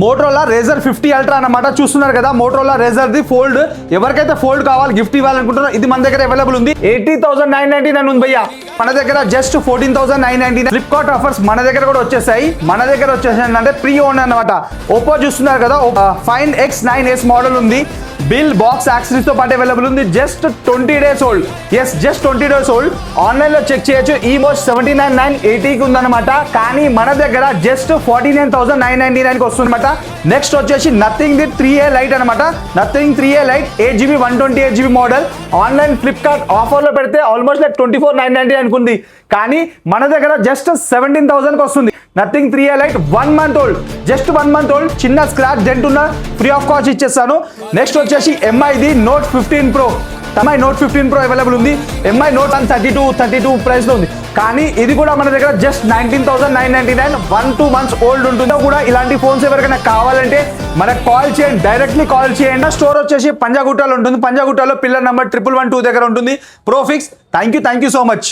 Motorola razor 50 ultra అన్నమాట. చూస్తున్నారు కదా మోటరోలా రేజర్ ది ఫోల్డ్. ఎవరికైతే ఫోల్డ్ కావాలి గిఫ్ట్ ఇవ్వాలనుకుంటున్నారో ఇది మన దగ్గర అవైలబుల్ ఉంది. 80,999 ఉంది భయ్యా. మన దగ్గర జస్ట్ 14,999. ఫ్లిప్కార్ట్ ఆఫర్స్ మన దగ్గర కూడా వచ్చేసాయి. మన దగ్గర వచ్చేసాయి అంటే ప్రీ ఓన్ అన్నమాట. ఓప్పో చూస్తున్నారు కదా ఫైండ్ X9s మోడల్ ఉంది. బిల్ బాక్స్ యాక్సెసరీస్ తో పాటు అవైలబుల్ ఉంది. Just 20 days old. Yes just 20 days old. Online లో చెక్ చేయొచ్చు. ఈ వాచ్ 79,980 కి ఉందన్నమాట. కానీ మన దగ్గర జస్ట్ 49,999 కి వస్తుందన్నమాట. నెక్స్ట్ వచ్చేసి నథింగ్ ది 3A లైట్ అనమాట. Nothing 3A light 8GB 128GB model. Online Flipkart offer లో పెడితే ఆల్మోస్ట్ లైక్ 24,999 అనుకుంది. కానీ మన దగ్గర జస్ట్ 17,000 కి వస్తుంది. Nothing 3A light 1 month old. Just 1 month old. చిన్న స్క్రాచ్ డెంట్ ఉన్న ఫ్రీ ఆఫ్ కాస్ట్ ఇచ్చేస్తాను. నెక్స్ట్ వచ్చేసి MI the Note 15 Pro. MI Note 15 Pro available ఉంది. MI Note 32 ప్రైస్ లో ఉంది. కానీ ఇది కూడా మన దగ్గర జస్ట్ 19,999 1-2 months ఓల్డ్ ఉంటుంది. కూడా ఇలాంటి ఫోన్స్ ఎవరికైనా కావాలంటే మనకు కాల్ చేయండి, డైరెక్ట్లీ కాల్ చేయండి. స్టోర్ వచ్చేసి పంజాగుట్టలో ఉంటుంది. పంజాగుట్టలో పిల్లర్ నెంబర్ 112 దగ్గర ఉంటుంది. ప్రోఫిక్స్. Thank you so much.